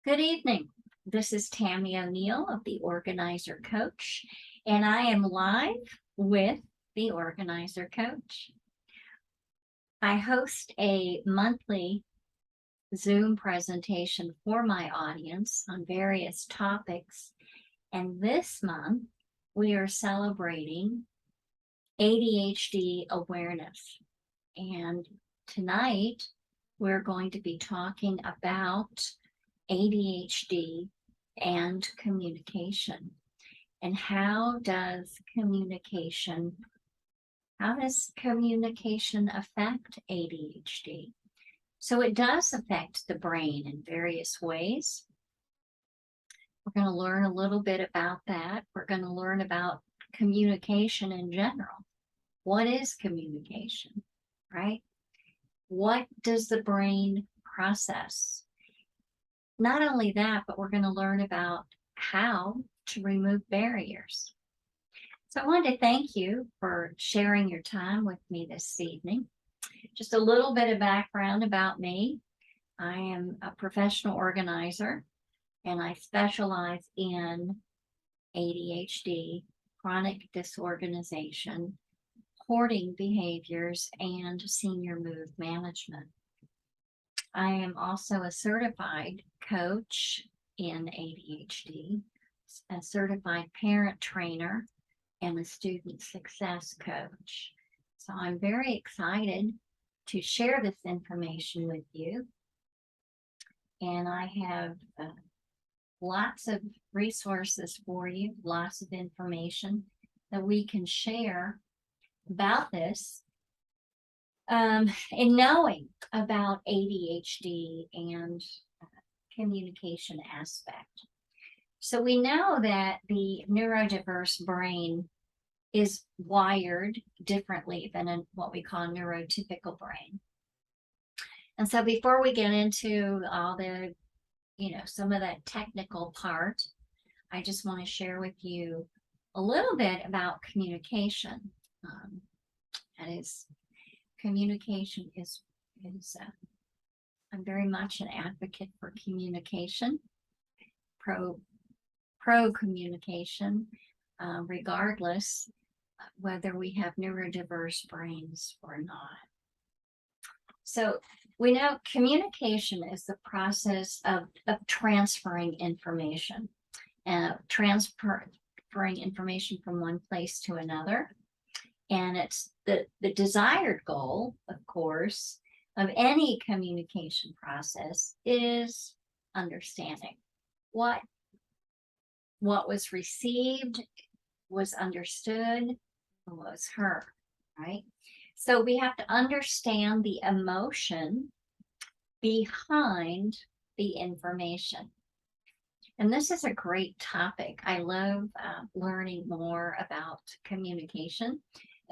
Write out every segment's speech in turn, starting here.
Good evening. This is Tammy O'Neill of the Organizer Coach, and I am live with the Organizer Coach. I host a monthly Zoom presentation for my audience on various topics, and this month we are celebrating ADHD awareness. And tonight we're going to be talking about ADHD and communication, and how does communication affect ADHD? So it does affect the brain in various ways. We're going to learn a little bit about that. We're going to learn about communication in general. What is communication, right? What does the brain process? Not only that, but we're going to learn about how to remove barriers. So I wanted to thank you for sharing your time with me this evening. Just a little bit of background about me. I am a professional organizer, and I specialize in ADHD, chronic disorganization, hoarding behaviors, and senior mood management. I am also a certified coach in ADHD, a certified parent trainer, and a student success coach. So I'm very excited to share this information with you. And I have lots of resources for you, lots of information that we can share about this. In knowing about ADHD and communication aspect. So we know that the neurodiverse brain is wired differently than in what we call a neurotypical brain. And so before we get into all the, some of that technical part, I just want to share with you a little bit about communication. Communication is I'm very much an advocate for communication, pro communication, regardless whether we have neurodiverse brains or not. So we know communication is the process of transferring information, transferring information from one place to another. And it's the desired goal, of course, of any communication process is understanding. What was received was understood, was heard, right? So we have to understand the emotion behind the information. And this is a great topic. I love learning more about communication,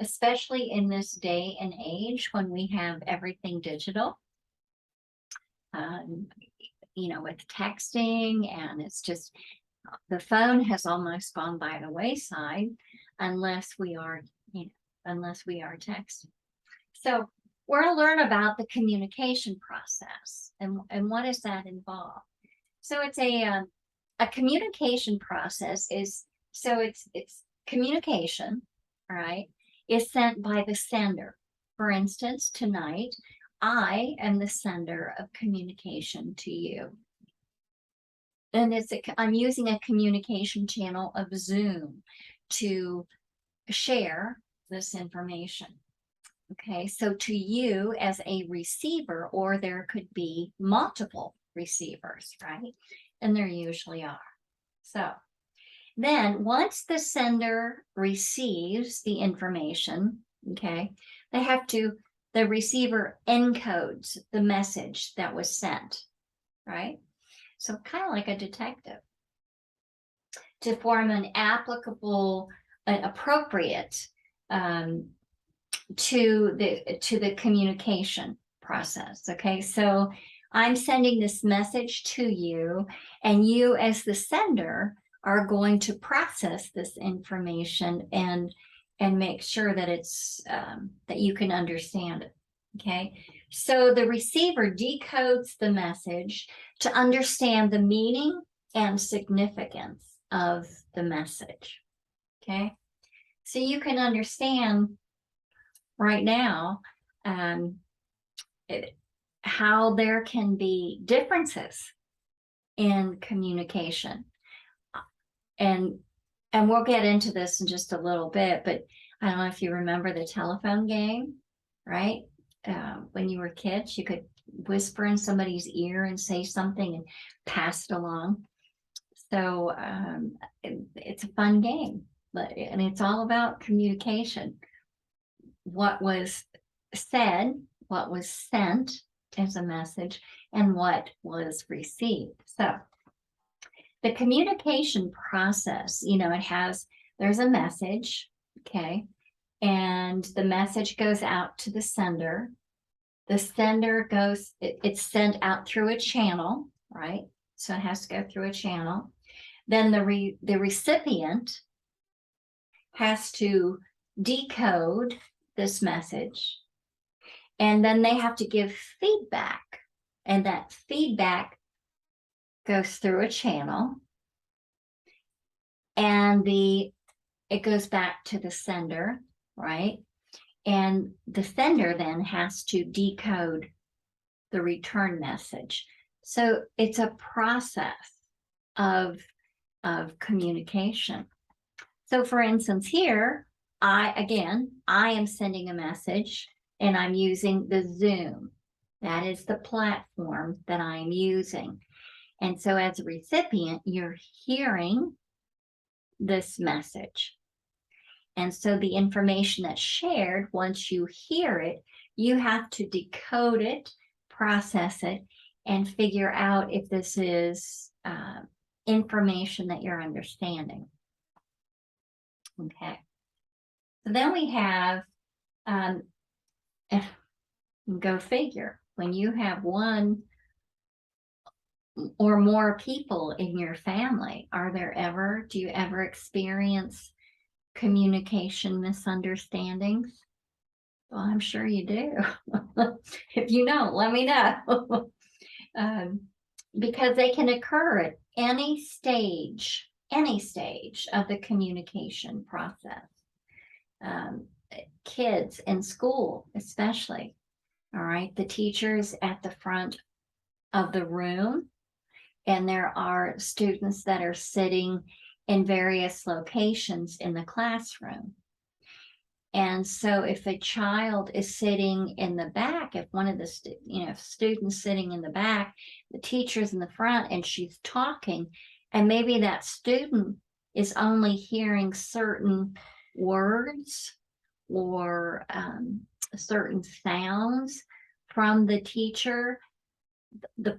especially in this day and age when we have everything digital, with texting, and it's just, the phone has almost gone by the wayside unless we are texting. So we're going to learn about the communication process and what does that involve. So it's a communication process it's communication, all right, is sent by the sender. For instance, tonight, I am the sender of communication to you. And I'm using a communication channel of Zoom to share this information. Okay, so to you as a receiver, or there could be multiple receivers, right? And there usually are. So then once the sender receives the information, okay, the receiver encodes the message that was sent, right? So kind of like a detective, to form an appropriate to the communication process. Okay, so I'm sending this message to you, and you as the sender are going to process this information and make sure that it's that you can understand it. Okay, So the receiver decodes the message to understand the meaning and significance of the message. Okay. So you can understand right now how there can be differences in communication. And we'll get into this in just a little bit, but I don't know if you remember the telephone game, right? When you were kids, you could whisper in somebody's ear and say something and pass it along. So it's a fun game, and it's all about communication. What was said, what was sent as a message, and what was received. So the communication process, there's a message, okay, and the message goes out to the sender. The sender it's sent out through a channel, right? So it has to go through a channel. Then the recipient has to decode this message, and then they have to give feedback, and that feedback goes through a channel, and it goes back to the sender, right? And the sender then has to decode the return message. So it's a process of communication. So for instance, here, I am sending a message, and I'm using the Zoom. That is the platform that I'm using. And so as a recipient, you're hearing this message. And so the information that's shared, once you hear it, you have to decode it, process it, and figure out if this is information that you're understanding. Okay. So then we have, go figure, when you have one or more people in your family, do you ever experience communication misunderstandings? Well, I'm sure you do. If you don't, let me know. Because they can occur at any stage of the communication process. Kids in school, especially. All right, the teacher's at the front of the room, and there are students that are sitting in various locations in the classroom. And so if a child is sitting in the back, if one of the students sitting in the back, the teacher's in the front and she's talking, and maybe that student is only hearing certain words or certain sounds from the teacher, the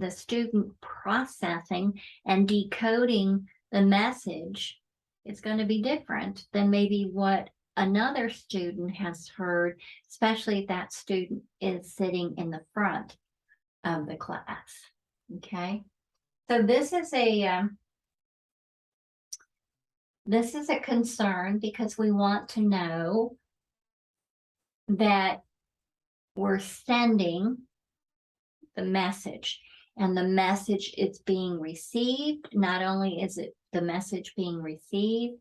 student processing and decoding the message is going to be different than maybe what another student has heard, especially if that student is sitting in the front of the class. Okay, so this is a concern, because we want to know that we're sending the message, and the message is being received. Not only is it the message being received,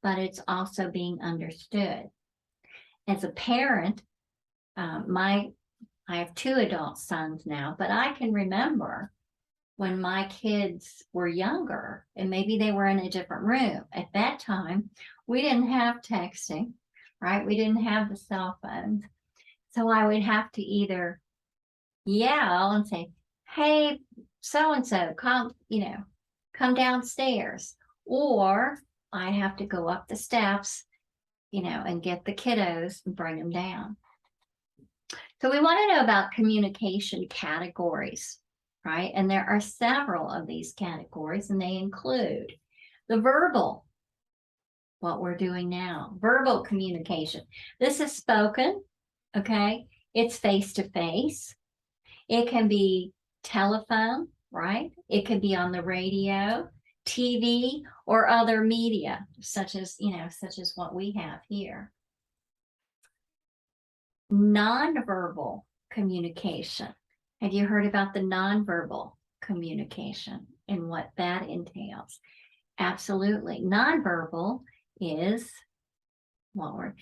but it's also being understood. As a parent, I have 2 adult sons now, but I can remember when my kids were younger, and maybe they were in a different room. At that time, we didn't have texting, right? We didn't have the cell phones. So I would have to either yell and say, "Hey, so-and-so, come downstairs." Or I have to go up the steps, and get the kiddos and bring them down. So we want to know about communication categories, right? And there are several of these categories, and they include the verbal, what we're doing now, verbal communication. This is spoken, okay? It's face-to-face. It can be telephone, right? It can be on the radio, TV, or other media, such as what we have here. Nonverbal communication. Have you heard about the nonverbal communication and what that entails? Absolutely. Nonverbal is, well,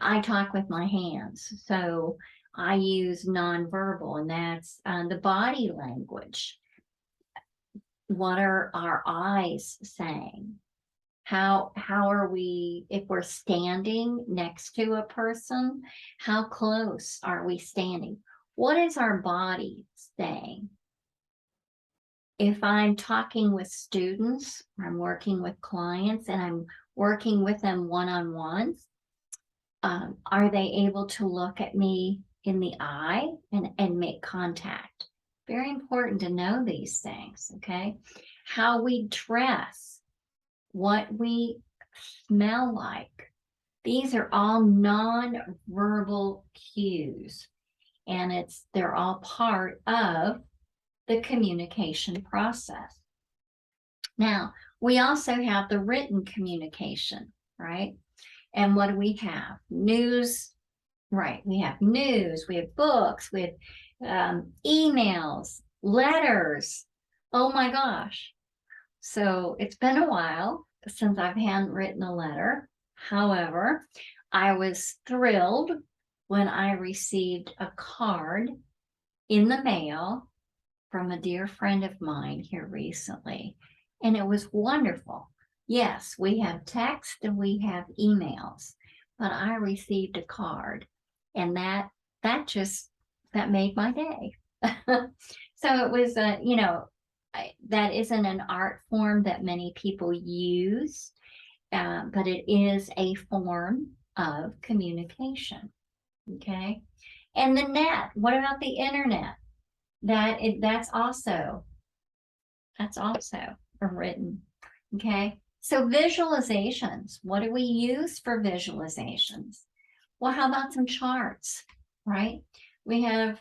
I talk with my hands. So I use nonverbal, and that's the body language. What are our eyes saying? How are we, if we're standing next to a person, how close are we standing? What is our body saying? If I'm talking with students, or I'm working with clients, and I'm working with them one-on-one, are they able to look at me in the eye and make contact? Very important to know these things, okay? How we dress, what we smell like. These are all non-verbal cues, and they're all part of the communication process. Now, we also have the written communication, right? And what do we have? News, right? We have news, we have books, we have emails, letters. Oh my gosh. So it's been a while since I've handwritten a letter. However, I was thrilled when I received a card in the mail from a dear friend of mine here recently, and it was wonderful. Yes, we have text and we have emails, but I received a card, and that made my day. So it was that isn't an art form that many people use, but it is a form of communication. Okay, and the net. What about the internet? That's also written. Okay, so visualizations. What do we use for visualizations? Well, how about some charts, right? We have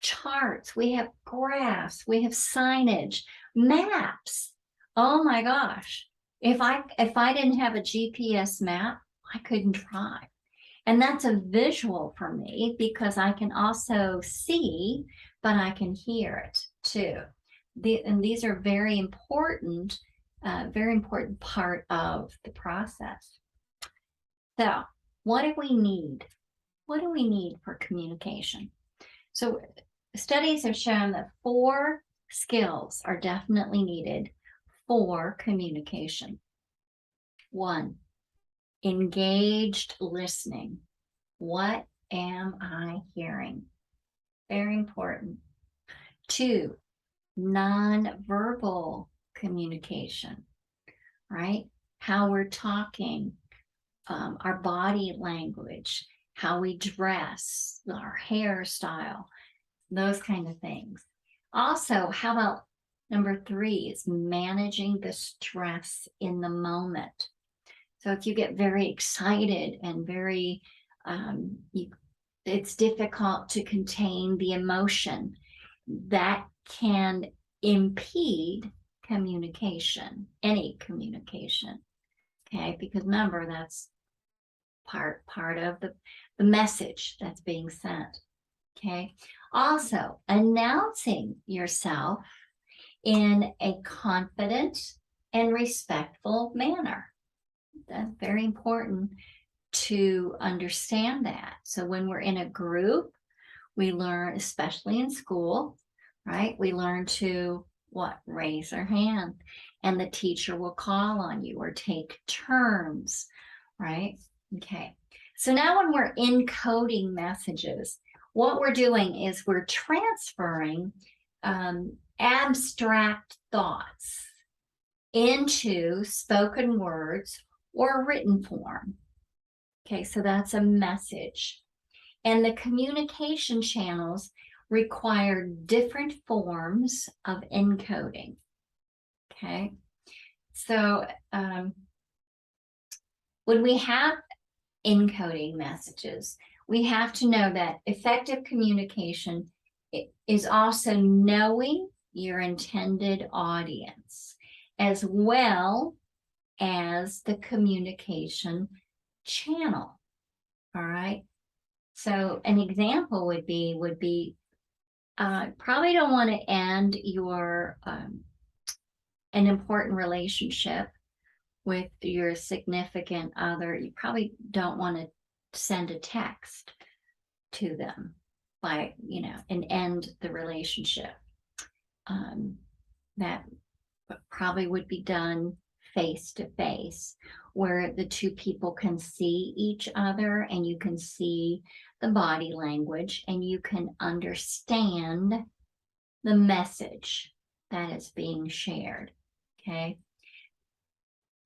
charts, we have graphs, we have signage, maps. Oh my gosh. If I didn't have a GPS map, I couldn't drive. And that's a visual for me because I can also see, but I can hear it too. And these are very important part of the process. So what do we need? What do we need for communication? So studies have shown that 4 skills are definitely needed for communication. 1, engaged listening. What am I hearing? Very important. 2, nonverbal communication, right? How we're talking, our body language, how we dress, our hairstyle, those kind of things. Also, how about number 3 is managing the stress in the moment. So if you get very excited and very, it's difficult to contain the emotion, that can impede communication, any communication. Okay, because remember, that's part of the message that's being sent. Okay, also announcing yourself in a confident and respectful manner. That's very important to understand that. So when we're in a group, we learn, especially in school, right? We learn to raise our hand, and the teacher will call on you or take turns, right? Okay. So now when we're encoding messages, what we're doing is we're transferring abstract thoughts into spoken words or written form. Okay, so that's a message. And the communication channels require different forms of encoding. Okay, so when we have encoding messages, we have to know that effective communication is also knowing your intended audience, as well as the communication channel. All right. So an example would be probably don't want to end your an important relationship with your significant other. You probably don't want to send a text to them by, and end the relationship. That probably would be done face to face, where the two people can see each other and you can see the body language and you can understand the message that is being shared. Okay.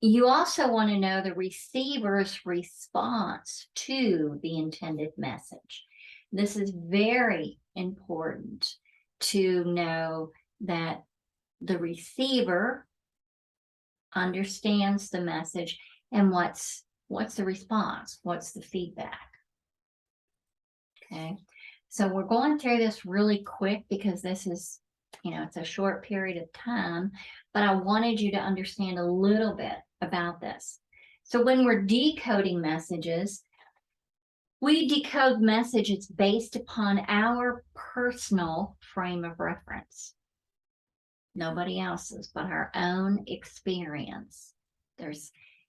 You also want to know the receiver's response to the intended message. This is very important to know that the receiver understands the message and what's the response, what's the feedback. Okay, so we're going through this really quick because this is, it's a short period of time, but I wanted you to understand a little bit about this. So when we're decoding messages, we decode messages based upon our personal frame of reference. Nobody else's, but our own experience.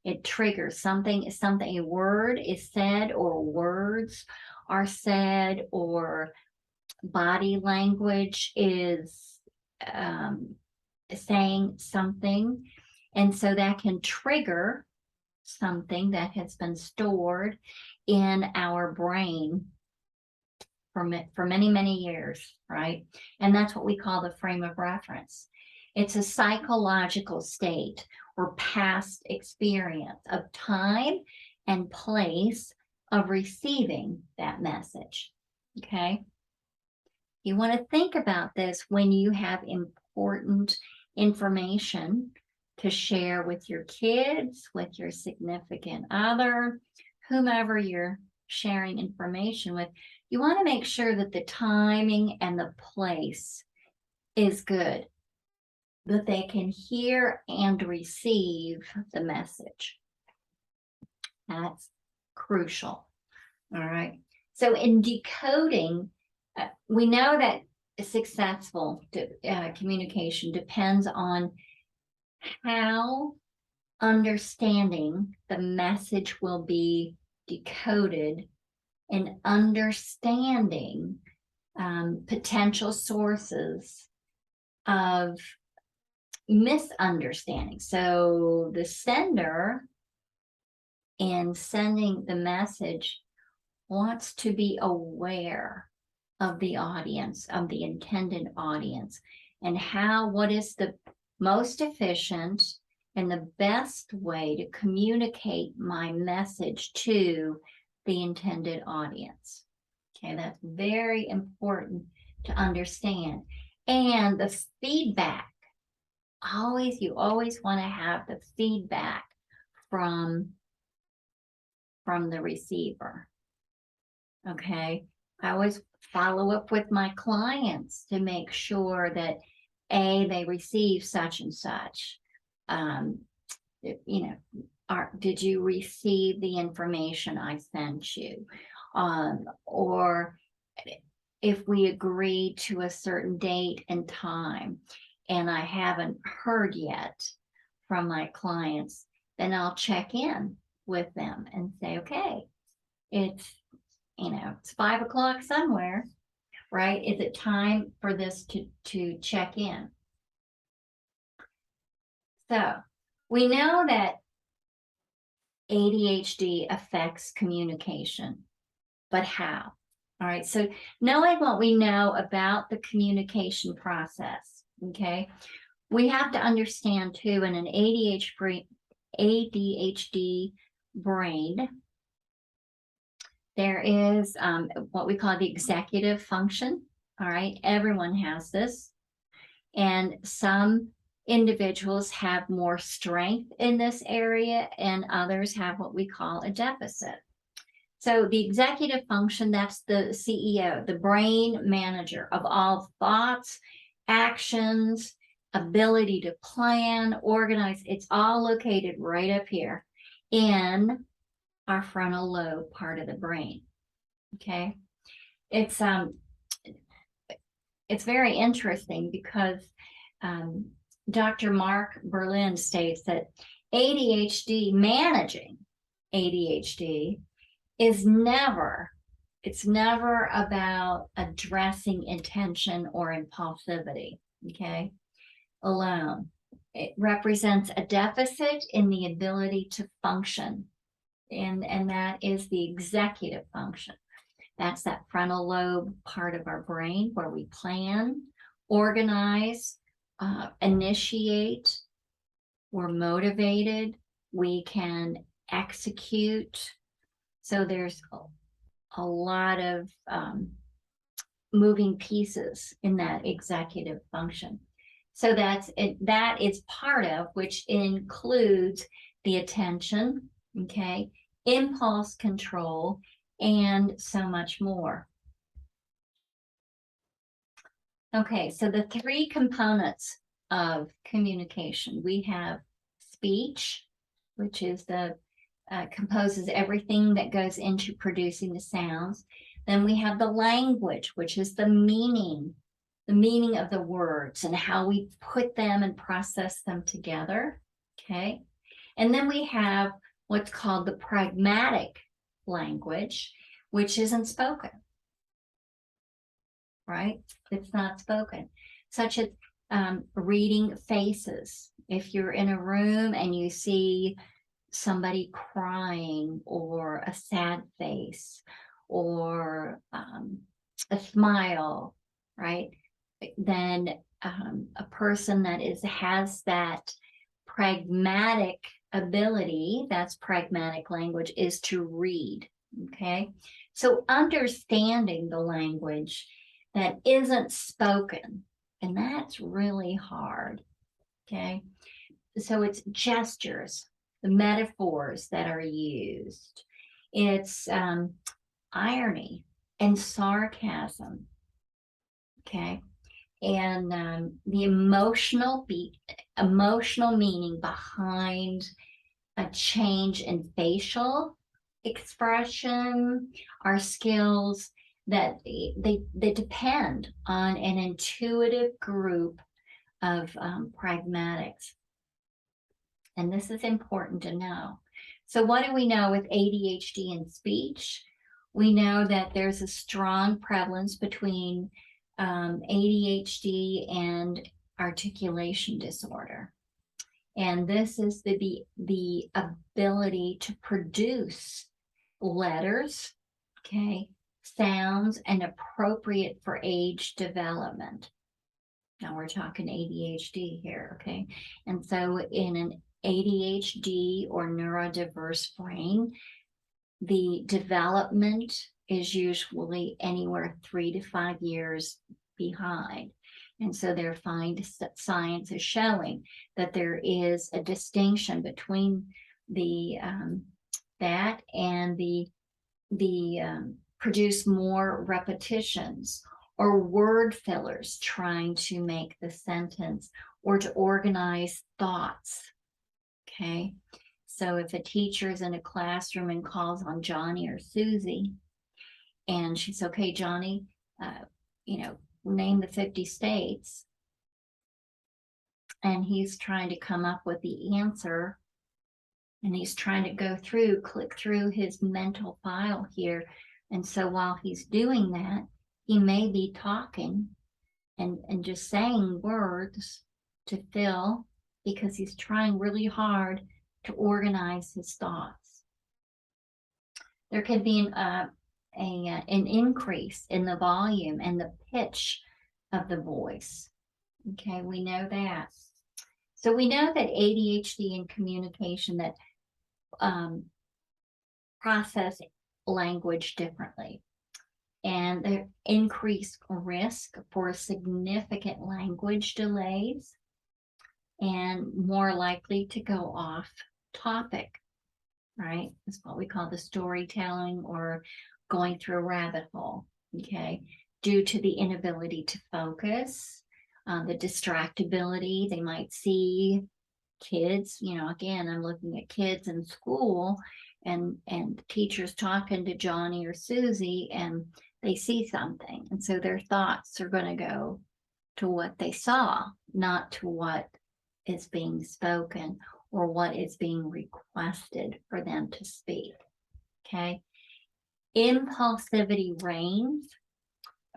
It triggers something, a word is said, or words are said, or body language is saying something. And so that can trigger something that has been stored in our brain for many, many years, right? And that's what we call the frame of reference. It's a psychological state or past experience of time and place of receiving that message, okay? You want to think about this when you have important information to share with your kids, with your significant other, whomever you're sharing information with. You want to make sure that the timing and the place is good, that they can hear and receive the message. That's crucial. All right. So in decoding, we know that successful communication depends on how understanding the message will be decoded and understanding potential sources of misunderstanding. So the sender, in sending the message, wants to be aware of the audience, of the intended audience, and what is the most efficient and the best way to communicate my message to the intended audience. Okay, that's very important to understand. And the feedback, you always want to have the feedback from the receiver. Okay, I always follow up with my clients to make sure that they receive such and such. Did you receive the information I sent you? Or if we agree to a certain date and time and I haven't heard yet from my clients, then I'll check in with them and say, okay, it's 5 o'clock somewhere, right? Is it time for this to check in? So we know that ADHD affects communication, but how? All right, so knowing what we know about the communication process, okay, we have to understand too, in an ADHD brain, there is what we call the executive function. All right, everyone has this, and some individuals have more strength in this area and others have what we call a deficit. So the executive function, that's the CEO, the brain manager of all thoughts, actions, ability to plan, organize. It's all located right up here in our frontal lobe part of the brain. Okay. It's very interesting because Dr. Mark Berlin states that managing ADHD is it's never about addressing intention or impulsivity, okay, alone. It represents a deficit in the ability to function, and that is the executive function. That's that frontal lobe part of our brain where we plan, organize, initiate, we're motivated, we can execute. So there's a lot of moving pieces in that executive function. So that is part of, which includes the attention, okay, impulse control, and so much more. Okay, so the three components of communication. We have speech, which is composes everything that goes into producing the sounds. Then we have the language, which is the meaning of the words and how we put them and process them together. Okay. And then we have what's called the pragmatic language, which isn't spoken, right? It's not spoken, such as reading faces. If you're in a room and you see somebody crying or a sad face or a smile, right? Then a person that has that pragmatic ability, that's pragmatic language, is to read, okay? So understanding the language that isn't spoken, and that's really hard, okay? So it's gestures, the metaphors that are used. It's irony and sarcasm, okay? And the emotional meaning behind a change in facial expression are skills that they depend on an intuitive group of pragmatics. And this is important to know. So what do we know with ADHD and speech? We know that there's a strong prevalence between ADHD and articulation disorder. And this is the ability to produce letters, okay, sounds, and appropriate for age development. Now we're talking ADHD here, okay? And so in an ADHD or neurodiverse brain, the development is usually anywhere 3 to 5 years behind. And so science is showing that there is a distinction between that and the produce more repetitions or word fillers trying to make the sentence or to organize thoughts, okay? So if a teacher is in a classroom and calls on Johnny or Susie, and she's, okay, Johnny, name the 50 states, and he's trying to come up with the answer, and he's trying to click through his mental file here. And so while he's doing that, he may be talking and just saying words to fill because he's trying really hard to organize his thoughts. There could be an increase in the volume and the pitch of the voice. Okay, we know that. So we know that ADHD and communication that process language differently, and the increased risk for significant language delays and more likely to go off topic, right? That's what we call the storytelling or going through a rabbit hole, okay? Due to the inability to focus, the distractibility. They might see kids, again, I'm looking at kids in school, and the teacher's talking to Johnny or Susie and they see something. And so their thoughts are going to go to what they saw, not to what is being spoken or what is being requested for them to speak. Okay. Impulsivity reigns,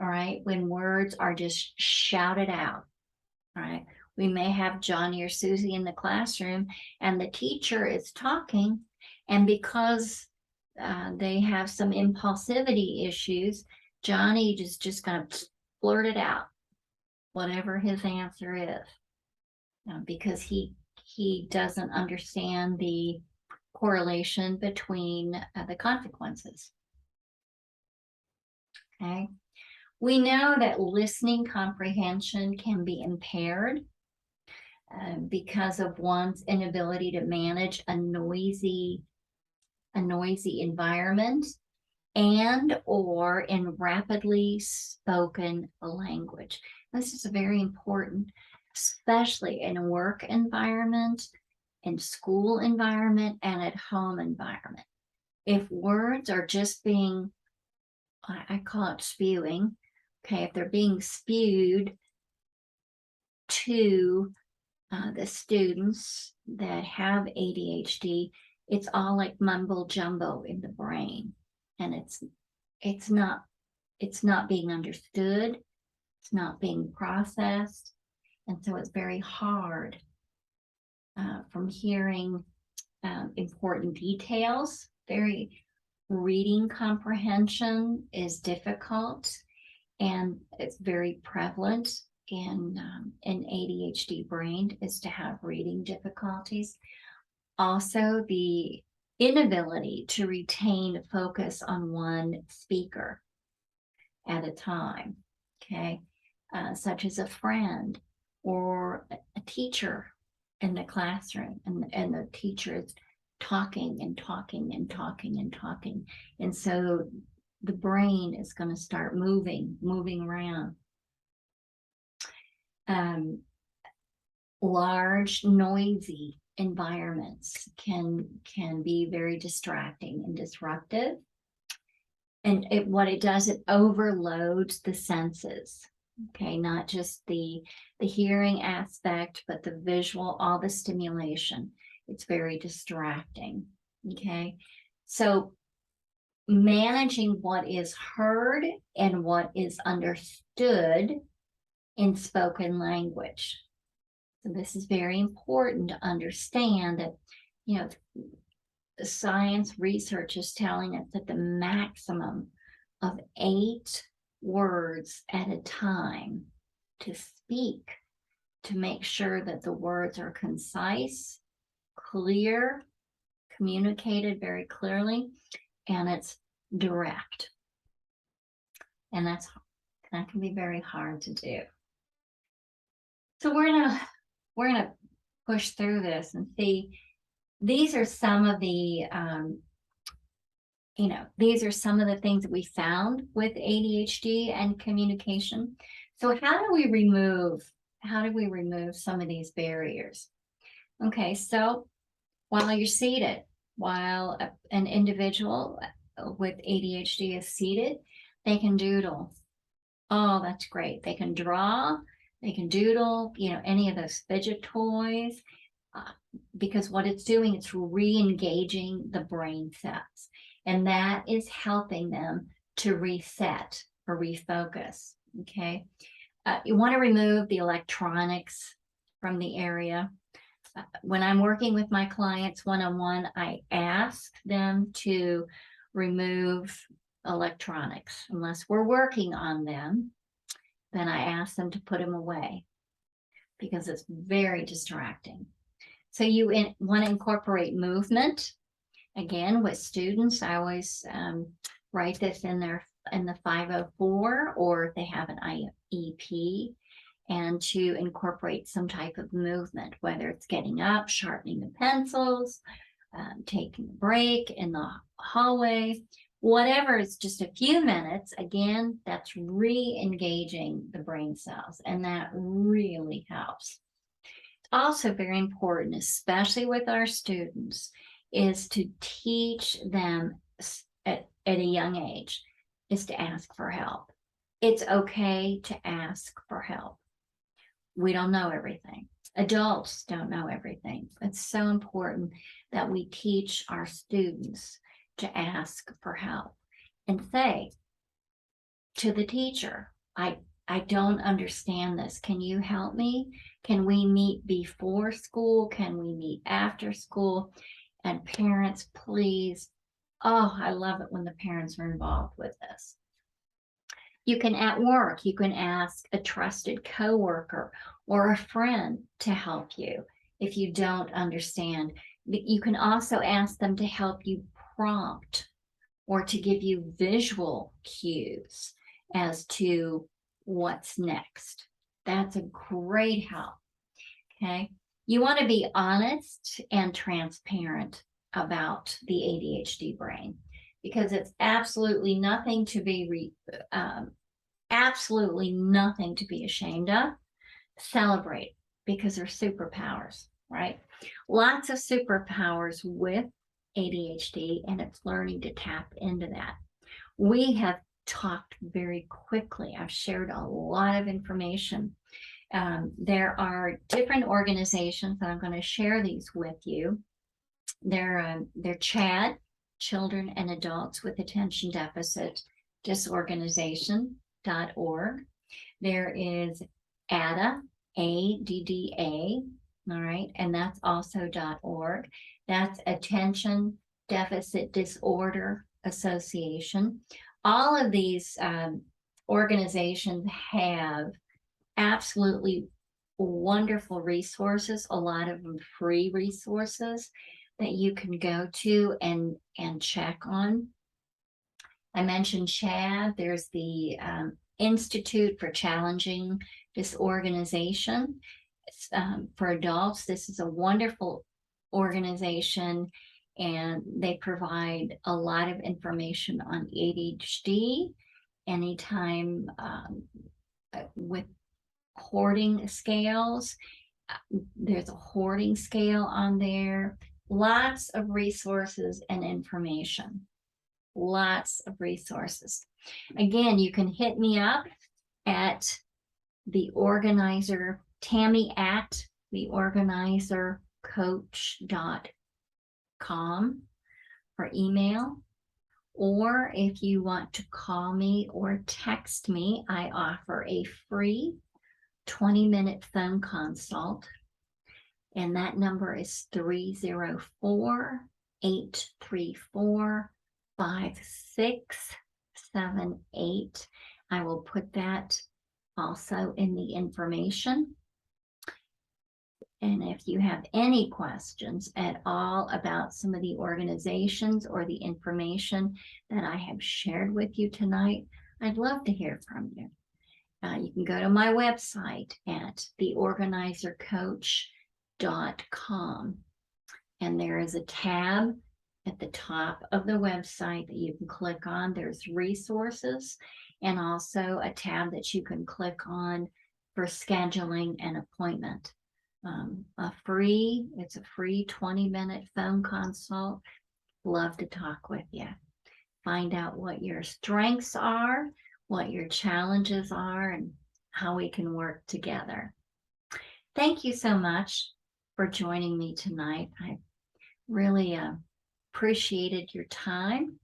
all right, when words are just shouted out, all right. We may have Johnny or Susie in the classroom and the teacher is talking, and because they have some impulsivity issues, Johnny is just going to blurt it out, whatever his answer is, because he doesn't understand the correlation between the consequences. Okay. We know that listening comprehension can be impaired because of one's inability to manage a noisy environment and or in rapidly spoken language. This is very important, especially in a work environment, in school environment, and at home environment. If words are just being, I call it spewing, okay, if they're being spewed to the students that have ADHD, it's all like mumbo jumbo in the brain, and it's not being understood, it's not being processed, and so it's very hard from hearing important details. Reading comprehension is difficult, and it's very prevalent in ADHD brain is to have reading difficulties. Also, the inability to retain focus on one speaker at a time, okay, such as a friend or a teacher in the classroom, and the teacher is talking and talking and talking and talking, and so the brain is going to start moving around. Large, noisy environments can be very distracting and disruptive. And what it does, it overloads the senses. Okay, not just the hearing aspect, but the visual, all the stimulation. It's very distracting. Okay, so managing what is heard and what is understood in spoken language. So this is very important to understand that, the science research is telling us that the maximum of 8 words at a time to speak, to make sure that the words are concise, clear, communicated very clearly, and it's direct. And that can be very hard to do. So we're gonna push through this and see. These are some of the these are some of the things that we found with ADHD and communication. So how do we remove some of these barriers? Okay, so while you're seated, while an individual with ADHD is seated, they can doodle. Oh, that's great. They can draw, they can doodle, any of those fidget toys, because what it's doing, it's re-engaging the brain cells, and that is helping them to reset or refocus. Okay, you want to remove the electronics from the area. When I'm working with my clients one-on-one, I ask them to remove electronics. Unless we're working on them, then I ask them to put them away because it's very distracting. So you want to incorporate movement. Again, with students, I always write this in the 504, or if they have an IEP, and to incorporate some type of movement, whether it's getting up, sharpening the pencils, taking a break in the hallway, whatever. It's just a few minutes. Again, that's re-engaging the brain cells, and that really helps. Also very important, especially with our students, is to teach them at a young age is to ask for help. It's okay to ask for help. We don't know everything. Adults don't know everything. It's so important that we teach our students to ask for help and say to the teacher, I don't understand this. Can you help me? Can we meet before school? Can we meet after school? And parents, please. Oh, I love it when the parents are involved with this. You can, at work, you can ask a trusted coworker or a friend to help you if you don't understand. You can also ask them to help you prompt or to give you visual cues as to what's next. That's a great help. Okay. You want to be honest and transparent about the ADHD brain because it's absolutely nothing to be ashamed of. Celebrate because they're superpowers, right? Lots of superpowers with ADHD, and it's learning to tap into that. We have talked very quickly. I've shared a lot of information. There are different organizations, and I'm going to share these with you. They're CHAD, Children and Adults with Attention Deficit Disorganization.org. There is ADDA, ADDA, all right, and that's also .org. That's Attention Deficit Disorder Association. All of these organizations have absolutely wonderful resources, a lot of them free resources that you can go to and check on. I mentioned CHAD. There's the Institute for Challenging Disorganization. For adults, this is a wonderful organization, and they provide a lot of information on ADHD. Anytime with hoarding scales, there's a hoarding scale on there. Lots of resources and information. Lots of resources. Again, you can hit me up at the organizer, Tammy at theorganizercoach.com for email. Or if you want to call me or text me, I offer a free 20-minute phone consult. And that number is 304-834-5678. I will put that also in the information. And if you have any questions at all about some of the organizations or the information that I have shared with you tonight, I'd love to hear from you. You can go to my website at theorganizercoach.com. And there is a tab at the top of the website that you can click on. There's resources and also a tab that you can click on for scheduling an appointment. It's a free 20-minute phone consult. Love to talk with you. Find out what your strengths are, what your challenges are, and how we can work together. Thank you so much for joining me tonight. I really appreciated your time.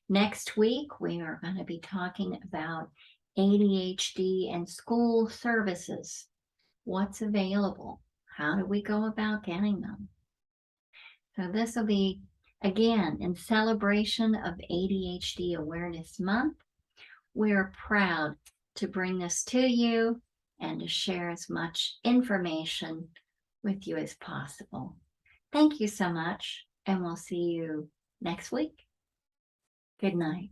Next week, we are going to be talking about ADHD and school services. What's available? How do we go about getting them? So this will be, again, in celebration of ADHD Awareness Month. We're proud to bring this to you and to share as much information with you as possible. Thank you so much, and we'll see you next week. Good night.